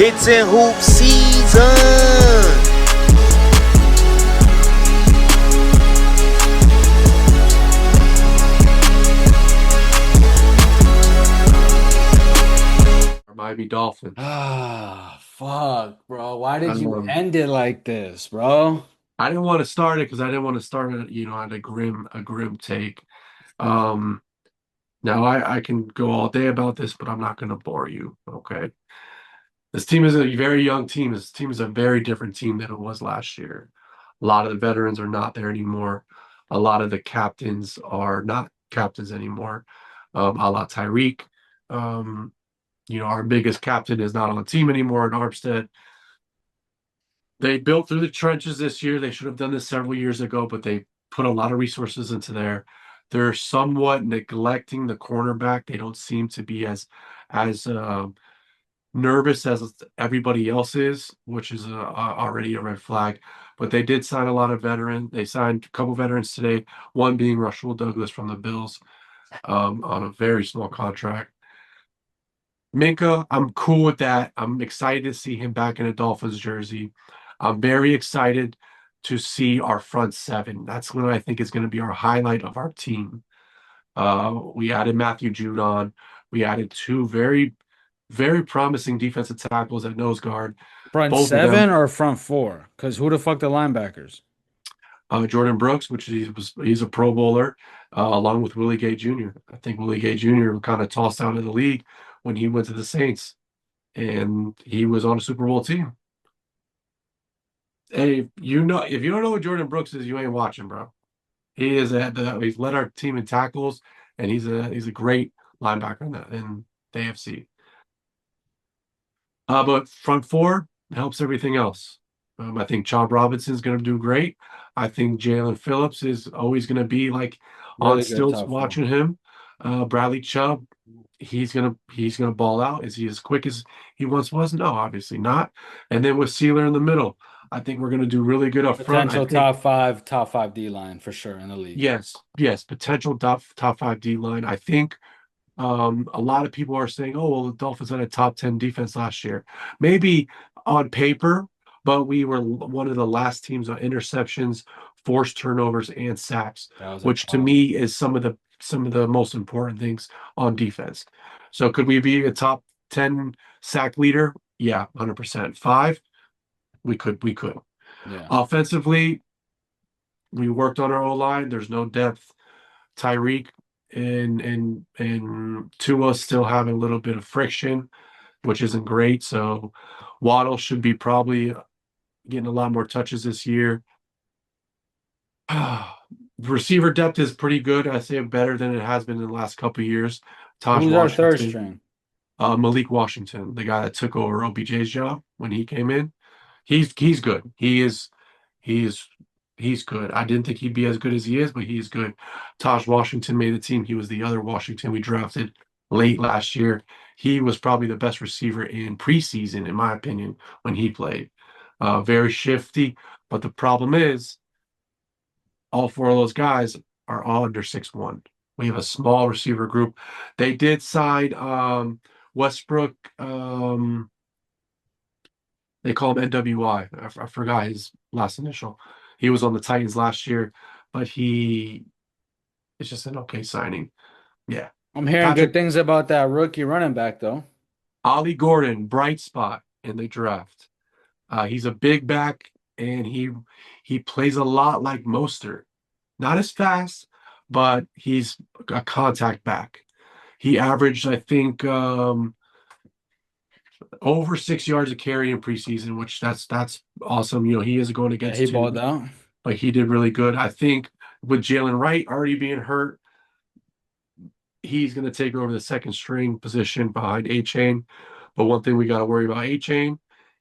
It's in hoop season. Miami Dolphins. Ah, fuck, bro. Why did you Um, end it like this, bro? I didn't want to start it because I didn't want to start it, at a grim take. Um, Now I can go all day about this, but I'm not going to bore you. Okay, this team is a very young team. This team is a very different team than it was last year. A lot of the veterans are not there anymore. A lot of the captains are not captains anymore. A la Tyreek. Um, our biggest captain is not on the team anymore in Armstead. They built through the trenches this year. They should have done this several years ago, but they put a lot of resources into there. They're somewhat neglecting the cornerback. They don't seem to be as nervous as everybody else is, which is already a red flag. But they did sign a lot of veterans. They signed a couple veterans today. One being Russell Douglas from the Bills on a very small contract. Minka, I'm cool with that. I'm excited to see him back in a Dolphins jersey. I'm very excited to see our front seven. That's what I think is going to be our highlight of our team. We added Matthew Judon. We added two very, very promising defensive tackles at nose guard. Front Both of them, seven or front four? Because who the fuck the linebackers? Jordan Brooks, which he's a Pro Bowler, along with Willie Gay Jr. I think Willie Gay Jr. was kind of tossed out of the league when he went to the Saints, and he was on a Super Bowl team. Hey, if you don't know what Jordan Brooks is, you ain't watching, bro. He's led our team in tackles, and he's a great linebacker in the AFC. But front four helps everything else. I think Robinson's going to do great. I think Jalen Phillips is always going to be like on Really good stilts top four. watching him. Bradley Chubb, he's gonna ball out. Is he as quick as he once was? No, obviously not. And then with Sealer in the middle, I think we're going to do really good up front. I Potential think top five D line for sure in the league. yes, potential top five D line. I think a lot of people are saying, oh, well, the Dolphins had a top 10 defense last year. Maybe on paper, but we were one of the last teams on interceptions, forced turnovers, and sacks, That was a which to problem. me is some of the most important things on defense. So could we be a top 10 sack leader? Yeah, 100%. Five, we could. Yeah. Offensively, we worked on our O line. There's no depth. Tyreek and Tua still having a little bit of friction, which isn't great. So Waddle should be probably getting a lot more touches this year. Receiver depth is pretty good. I say better than it has been in the last couple of years. Taj Who's our third Washington, string? Malik Washington, the guy that took over OBJ's job when he came in. He's good. He is he's good. I didn't think he'd be as good as he is, but he's good. Taj Washington made the team. He was the other Washington we drafted late last year. He was probably the best receiver in preseason, in my opinion, when he played. Very shifty, but the problem is all four of those guys are all under 6'1". We have a small receiver group. They did sign Westbrook. They call him NWI. I forgot his last initial. He was on the Titans last year, but he is just an okay signing. Yeah. I'm hearing good Patrick things about that rookie running back though. Ollie Gordon, bright spot in the draft. He's a big back and he plays a lot like Mostert. Not as fast, but he's a contact back. He averaged, I think, over 6 yards a carry in preseason, which that's awesome. He is going Yeah, he against balled two, out. but he did really good. I think with Jalen Wright already being hurt, he's going to take over the second string position behind A Chain. But one thing we got to worry about A Chain,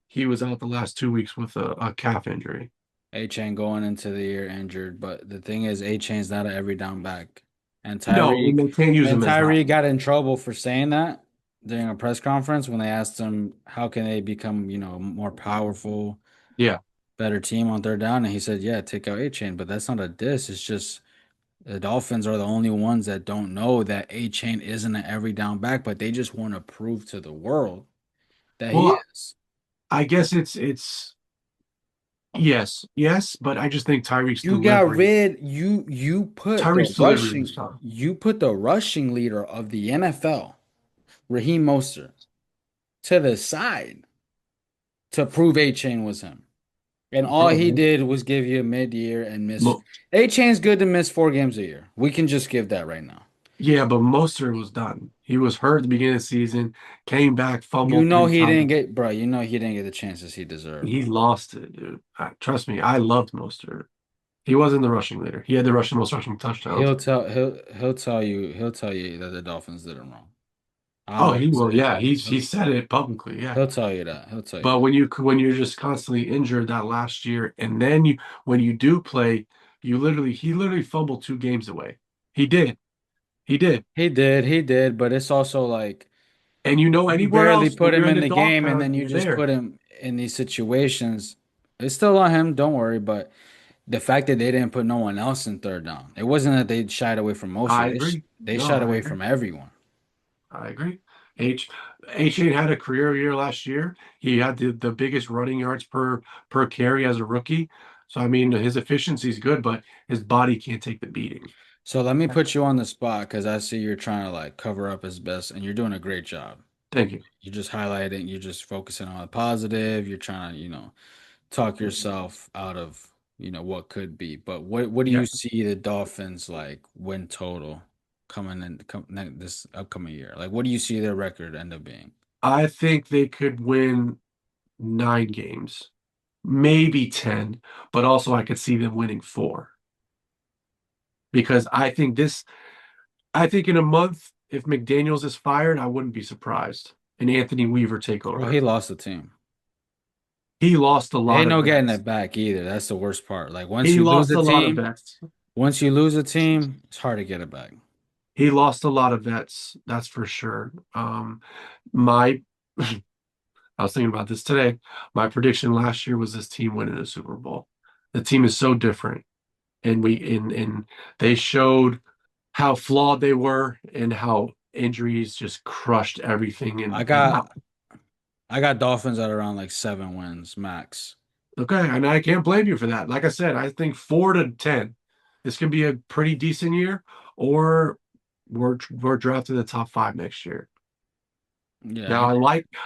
he was out the last 2 weeks with a calf injury. A Chain going into the year injured, but the thing is, A Chain's not an every down back. And No, and Tyreek, they can't use and him as that. Tyreek got in trouble for saying that during a press conference when they asked him how can they become, more powerful, Yeah. better team on third down, and he said, "Yeah, take out A Chain." But that's not a diss. It's just the Dolphins are the only ones that don't know that A Chain isn't an every down back, but they just want to prove to the world that he Well, is. I guess it's yes, but I just think Tyreek's You got delivery. rid you put Tyreek's delivery was tough. the rushing leader of the NFL, Raheem Mostert, to the side to prove A Chain was him. And all he Bro, did was give you a mid-year and miss. Mo- A Chain's good to miss 4 games a year. We can just give that right now. yeah, but Mostert was done. He was hurt at the beginning of the season, came back, You fumbled know three he didn't times. get, bro. You know he didn't get the chances he deserved, He bro. lost it, dude. Trust me, I loved Mostert. He wasn't the rushing leader. He had the most rushing touchdowns. He'll tell you that the Dolphins did him wrong. I'm Oh, not he gonna say will. it. Yeah, he said it publicly. Yeah. He'll tell you that. He'll tell you But that. when you're just constantly injured that last year, and then you when you do play, he literally fumbled 2 games away. He did. He did. He did, but it's also like And you know you anywhere barely else put when him you're in in the the dog game and pound, then you you're just there. put him in these situations. It's still on him, don't worry, but the fact that they didn't put no one else in third down. It wasn't that they shied away from I Mostert. agree. They No, shied I away agree. from everyone. I agree. H H8 had a career year last year. He had the biggest running yards per carry as a rookie. So I mean his efficiency is good, but his body can't take the beating. So let me put you on the spot because I see you're trying to like cover up his best and you're doing a great job. Thank you. You're just highlighting, you're just focusing on the positive. You're trying to, talk yourself out of, what could be. But what do Yeah. you see the Dolphins like win total this upcoming year? Like, what do you see their record end up being? I think they could win 9 games, maybe 10, but also I could see them winning four because I think in a month, if McDaniels is fired, I wouldn't be surprised. And Anthony Weaver take Well, he over. lost the team. He lost a Ain't lot of no getting vets. it back either. That's the worst part. Like He lost a lot of vets. once you lose a team, it's hard to get it back. He lost a lot of vets, that's for sure. My I was thinking about this today. My prediction last year was this team winning a Super Bowl. The team is so different, and they showed how flawed they were and how injuries just crushed everything. I And got I got Dolphins at around like 7 wins max. okay, and I can't blame you for that. Like I said, I think 4 to 10. This could be a pretty decent year, or we're drafted in the top 5 next year. Yeah, Now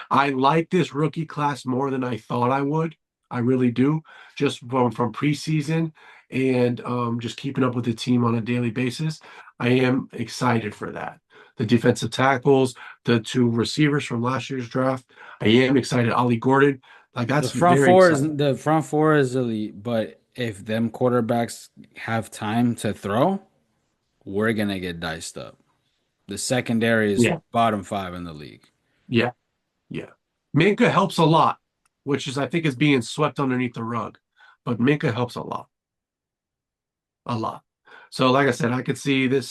I like this rookie class more than I thought I would. I really do, just from preseason and just keeping up with the team on a daily basis. I am excited for that. The defensive tackles, the 2 receivers from last year's draft. I am excited. Ollie Gordon, like that's very exciting. the front four is elite, but if them quarterbacks have time to throw, we're gonna get diced up. The secondary is Yeah, bottom 5 in the league. yeah, yeah. Minka helps a lot, which is I think is being swept underneath the rug, but Minka helps a lot. A lot. So, like I said, I could see the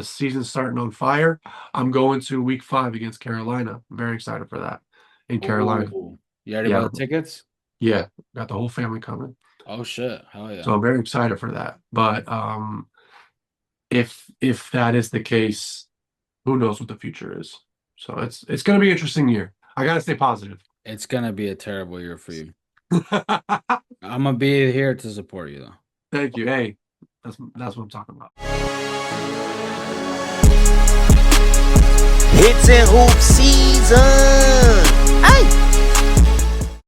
season starting on fire. I'm going to week 5 against Carolina. I'm very excited for that. In Carolina. Oh, you already Yeah, bought the tickets? yeah. Got the whole family coming. Oh shit! Hell So yeah! I'm very excited for that. But if that is the case, who knows what the future is. So it's gonna be an interesting year. I gotta stay positive. It's gonna be a terrible year for you. I'm gonna be here to support you though. Thank you. Hey, that's what I'm talking about. Hits and hoop season.